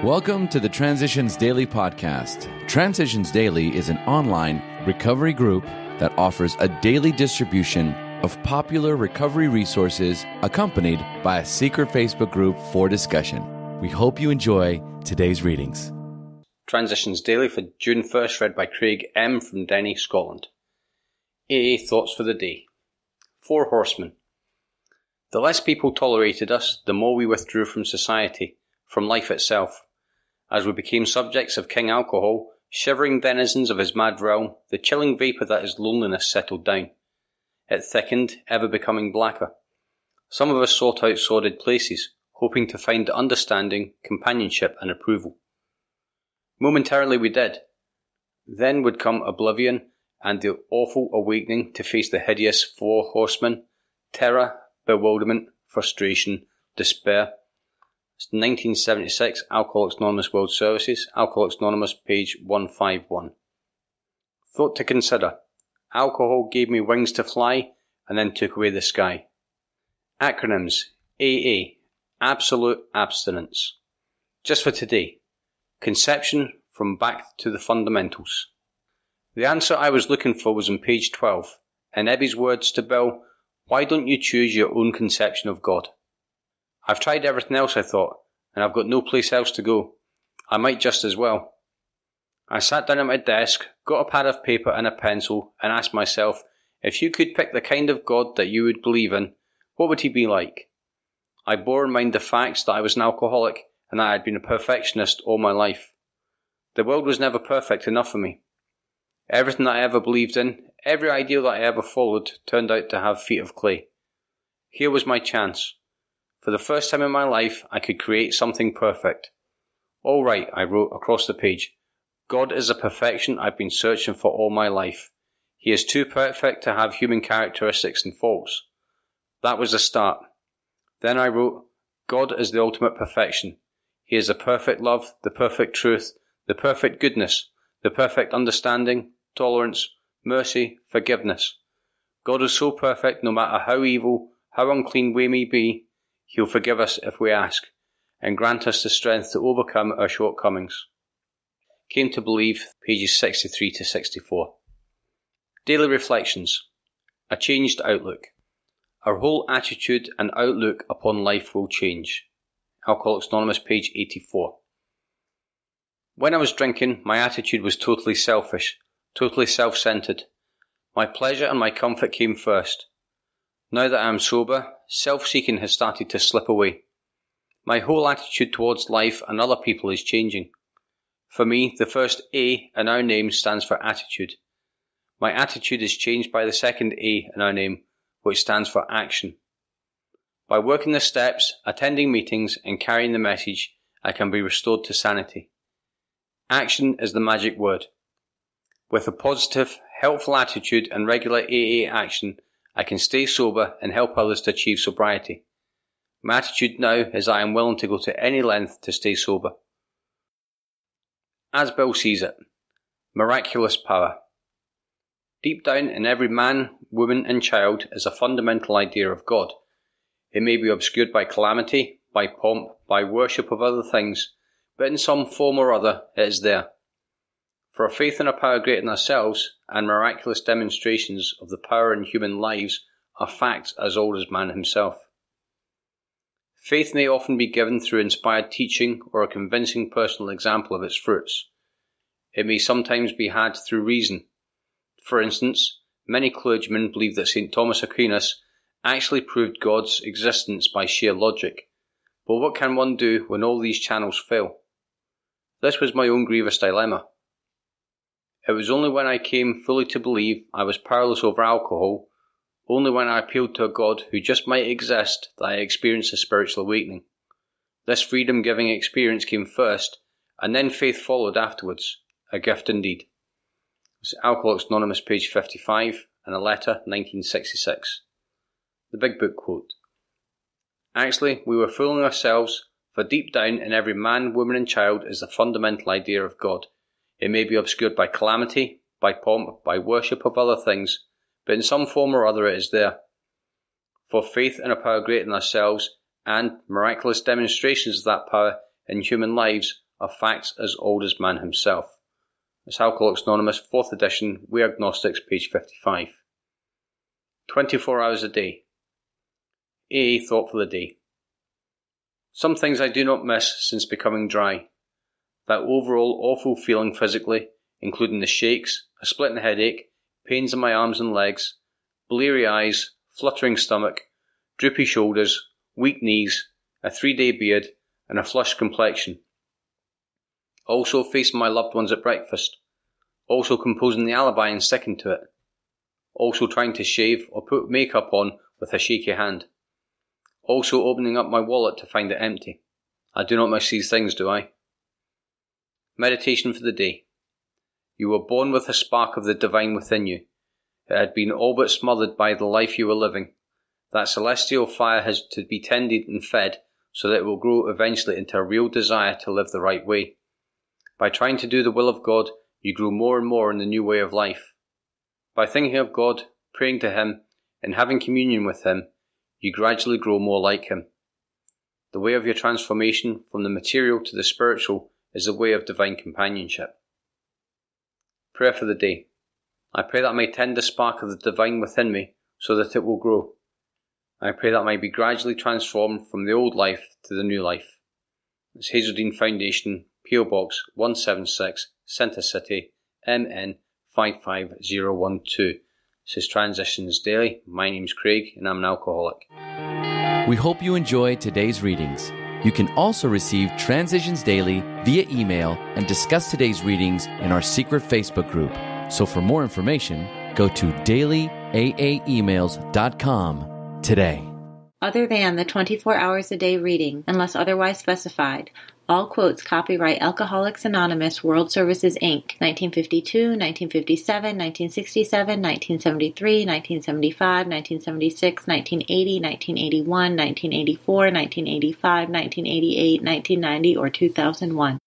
Welcome to the Transitions Daily podcast. Transitions Daily is an online recovery group that offers a daily distribution of popular recovery resources accompanied by a secret Facebook group for discussion. We hope you enjoy today's readings. Transitions Daily for June 1st, read by Craig M. from Denny, Scotland. AA Thoughts for the Day. 4 Horsemen. The less people tolerated us, the more we withdrew from society, from life itself. As we became subjects of King Alcohol, shivering denizens of his mad realm, the chilling vapour that is loneliness settled down. It thickened, ever becoming blacker. Some of us sought out sordid places, hoping to find understanding, companionship and approval. Momentarily we did. Then would come oblivion and the awful awakening to face the hideous 4 horsemen: terror, bewilderment, frustration, despair. 1976, Alcoholics Anonymous World Services, Alcoholics Anonymous, page 151. Thought to consider. Alcohol gave me wings to fly, and then took away the sky. Acronyms: AA, Absolute Abstinence. Just for today. Conception from Back to the Fundamentals. The answer I was looking for was on page 12. In Ebby's words to Bill, why don't you choose your own conception of God? I've tried everything else, I thought, and I've got no place else to go. I might just as well. I sat down at my desk, got a pad of paper and a pencil, and asked myself, if you could pick the kind of God that you would believe in, what would he be like? I bore in mind the facts that I was an alcoholic and that I had been a perfectionist all my life. The world was never perfect enough for me. Everything that I ever believed in, every ideal that I ever followed, turned out to have feet of clay. Here was my chance. For the first time in my life, I could create something perfect. All right, I wrote across the page. God is a perfection I've been searching for all my life. He is too perfect to have human characteristics and faults. That was the start. Then I wrote, God is the ultimate perfection. He is the perfect love, the perfect truth, the perfect goodness, the perfect understanding, tolerance, mercy, forgiveness. God is so perfect no matter how evil, how unclean we may be, he'll forgive us if we ask, and grant us the strength to overcome our shortcomings. Came to believe, pages 63 to 64. Daily Reflections. A changed outlook. Our whole attitude and outlook upon life will change. Alcoholics Anonymous, page 84. When I was drinking, my attitude was totally selfish, totally self-centered. My pleasure and my comfort came first. Now that I am sober, self-seeking has started to slip away. My whole attitude towards life and other people is changing. For me, the first A in our name stands for attitude. My attitude is changed by the second A in our name, which stands for action. By working the steps, attending meetings, and carrying the message, I can be restored to sanity. Action is the magic word. With a positive, helpful attitude and regular AA action, I can stay sober and help others to achieve sobriety. My attitude now is I am willing to go to any length to stay sober. As Bill sees it, miraculous power. Deep down in every man, woman and child is a fundamental idea of God. It may be obscured by calamity, by pomp, by worship of other things, but in some form or other it is there. For a faith in a power greater than ourselves, and miraculous demonstrations of the power in human lives are facts as old as man himself. Faith may often be given through inspired teaching or a convincing personal example of its fruits. It may sometimes be had through reason. For instance, many clergymen believe that St. Thomas Aquinas actually proved God's existence by sheer logic. But what can one do when all these channels fail? This was my own grievous dilemma. It was only when I came fully to believe I was powerless over alcohol, only when I appealed to a God who just might exist, that I experienced a spiritual awakening. This freedom-giving experience came first, and then faith followed afterwards. A gift indeed. It was Alcoholics Anonymous, page 55, and a letter, 1966. The Big Book quote. Actually, we were fooling ourselves, for deep down in every man, woman and child is the fundamental idea of God. It may be obscured by calamity, by pomp, by worship of other things, but in some form or other it is there. For faith in a power greater than ourselves, and miraculous demonstrations of that power in human lives, are facts as old as man himself. It's Alcoholics Anonymous, 4th edition, We Agnostics, page 55. 24 hours a day. AA thought for the day. Some things I do not miss since becoming dry. That overall awful feeling physically, including the shakes, a splitting headache, pains in my arms and legs, bleary eyes, fluttering stomach, droopy shoulders, weak knees, a 3-day beard, and a flushed complexion. Also facing my loved ones at breakfast. Also composing the alibi and sticking to it. Also trying to shave or put makeup on with a shaky hand. Also opening up my wallet to find it empty. I do not miss these things, do I? Meditation for the day. You were born with a spark of the divine within you. It had been all but smothered by the life you were living. That celestial fire has to be tended and fed so that it will grow eventually into a real desire to live the right way. By trying to do the will of God, you grew more and more in the new way of life. By thinking of God, praying to Him, and having communion with Him, you gradually grow more like Him. The way of your transformation from the material to the spiritual is the way of divine companionship. Prayer for the day. I pray that I may tend the spark of the divine within me so that it will grow. I pray that I may be gradually transformed from the old life to the new life. It's Hazeldean Foundation, P.O. Box 176, Center City, MN 55012. This is Transitions Daily. My name's Craig and I'm an alcoholic. We hope you enjoyed today's readings. You can also receive Transitions Daily via email and discuss today's readings in our secret Facebook group. So for more information, go to dailyaaemails.com today. Other than the 24 hours a day reading, unless otherwise specified, all quotes copyright Alcoholics Anonymous World Services, Inc., 1952, 1957, 1967, 1973, 1975, 1976, 1980, 1981, 1984, 1985, 1988, 1990, or 2001.